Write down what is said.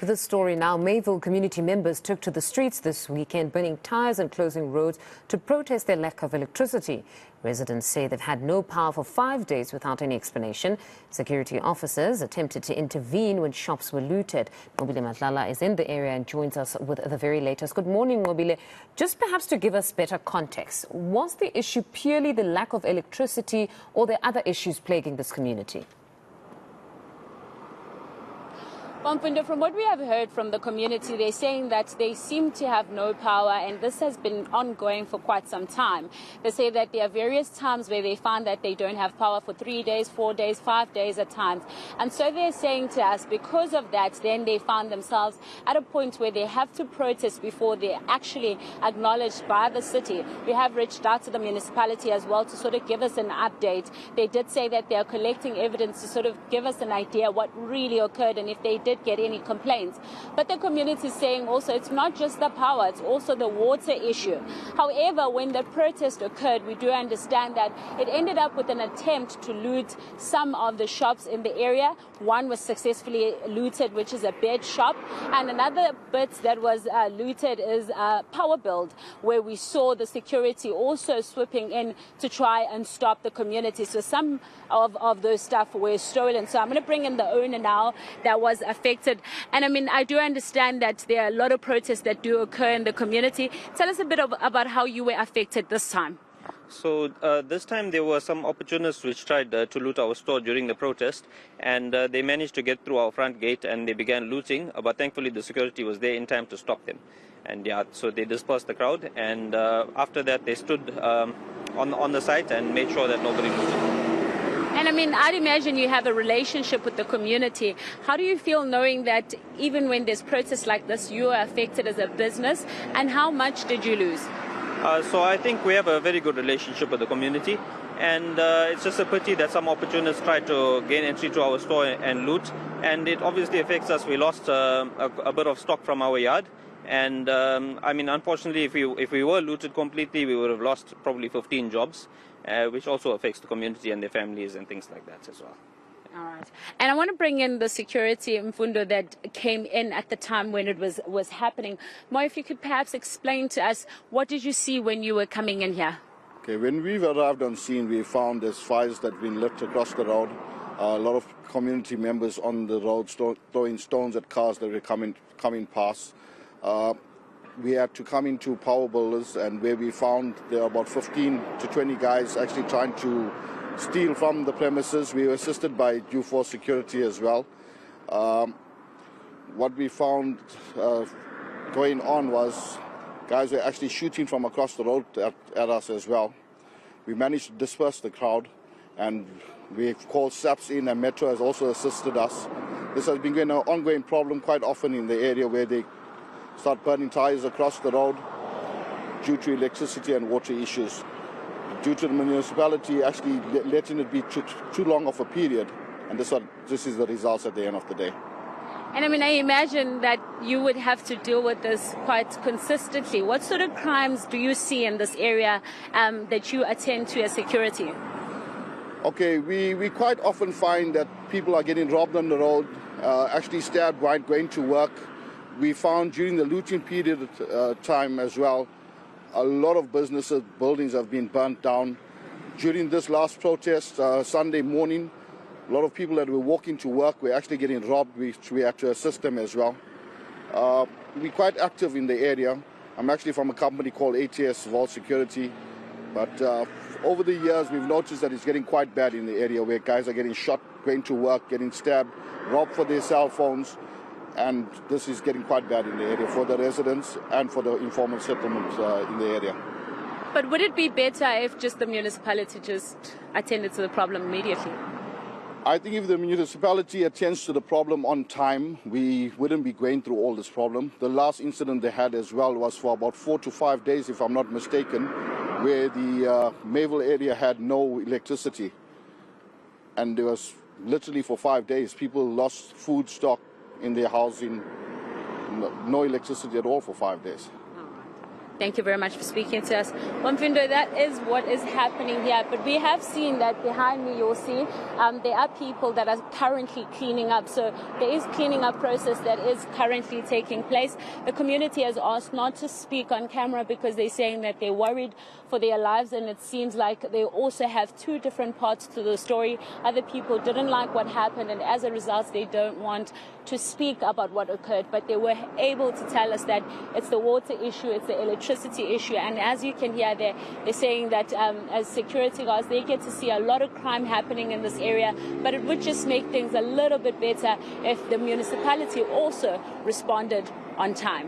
To this story now, Mayville community members took to the streets this weekend, burning tyres and closing roads to protest their lack of electricity. Residents say they've had no power for 5 days without any explanation. Security officers attempted to intervene when shops were looted. Nqobile Madlala is in the area and joins us with the very latest. Good morning, Nqobile. Just perhaps to give us better context, was the issue purely the lack of electricity or there are other issues plaguing this community? Well, from what we have heard from the community, they're saying that they seem to have no power, and this has been ongoing for quite some time. They say that there are various times where they find that they don't have power for 3 days, 4 days, 5 days at times. And so they're saying to us, because of that, then they found themselves at a point where they have to protest before they're actually acknowledged by the city. We have reached out to the municipality as well to sort of give us an update. They did say that they are collecting evidence to sort of give us an idea what really occurred and if they did get any complaints. But the community is saying also it's not just the power, it's also the water issue. However, when the protest occurred, we do understand that it ended up with an attempt to loot some of the shops in the area. One was successfully looted, which is a bed shop, and another bit that was looted is a power build, where we saw the security also swooping in to try and stop the community. So some of those stuff were stolen. So I'm going to bring in the owner now that was affected. And I mean, I do understand that there are a lot of protests that do occur in the community. Tell us a bit about how you were affected this time. So this time there were some opportunists which tried to loot our store during the protest, and they managed to get through our front gate and they began looting, but thankfully the security was there in time to stop them. And yeah, so they dispersed the crowd, and after that they stood on the site and made sure that nobody looted. And I mean, I'd imagine you have a relationship with the community. How do you feel knowing that even when there's protests like this, you are affected as a business? And how much did you lose? So I think we have a very good relationship with the community. And it's just a pity that some opportunists tried to gain entry to our store and loot. And it obviously affects us. We lost a bit of stock from our yard. And I mean, unfortunately, if we were looted completely, we would have lost probably 15 jobs, which also affects the community and their families and things like that as well. All right. And I want to bring in the security, Mfundo, that came in at the time when it was happening. Mo, if you could perhaps explain to us, what did you see when you were coming in here? Okay, when we've arrived on scene, we found there's fires that have been lit across the road. A lot of community members on the road throwing stones at cars that were coming past. We had to come into power builders, and where we found there are about 15 to 20 guys actually trying to steal from the premises. We were assisted by U4 security as well. What we found going on was guys were actually shooting from across the road at us as well. We managed to disperse the crowd, and we've called SAPs in, and Metro has also assisted us. This has been an ongoing problem quite often in the area, where they start burning tires across the road due to electricity and water issues. Due to the municipality actually letting it be too long of a period, and this is the results at the end of the day. And I mean, I imagine that you would have to deal with this quite consistently. What sort of crimes do you see in this area that you attend to as security? Okay, we quite often find that people are getting robbed on the road, actually stabbed while going to work. We found during the looting period time as well, a lot of businesses, buildings have been burnt down. During this last protest, Sunday morning, a lot of people that were walking to work were actually getting robbed, which we had to assist them as well. We're quite active in the area. I'm actually from a company called ATS Vault Security, but over the years we've noticed that it's getting quite bad in the area, where guys are getting shot, going to work, getting stabbed, robbed for their cell phones. And this is getting quite bad in the area for the residents and for the informal settlements in the area. But would it be better if just the municipality just attended to the problem immediately? I think if the municipality attends to the problem on time, we wouldn't be going through all this problem. The last incident they had as well was for about 4 to 5 days, if I'm not mistaken, where the Mayville area had no electricity. And there was literally for 5 days, people lost food stock in their housing, no electricity at all for 5 days. Thank you very much for speaking to us. Mfindo, that is what is happening here. But we have seen that behind me, you'll see, there are people that are currently cleaning up. So there is cleaning up process that is currently taking place. The community has asked not to speak on camera because they're saying that they're worried for their lives. And it seems like they also have two different parts to the story. Other people didn't like what happened, and as a result, they don't want to speak about what occurred. But they were able to tell us that it's the water issue, it's the electricity issue. And as you can hear, they're saying that as security guards, they get to see a lot of crime happening in this area. But it would just make things a little bit better if the municipality also responded on time.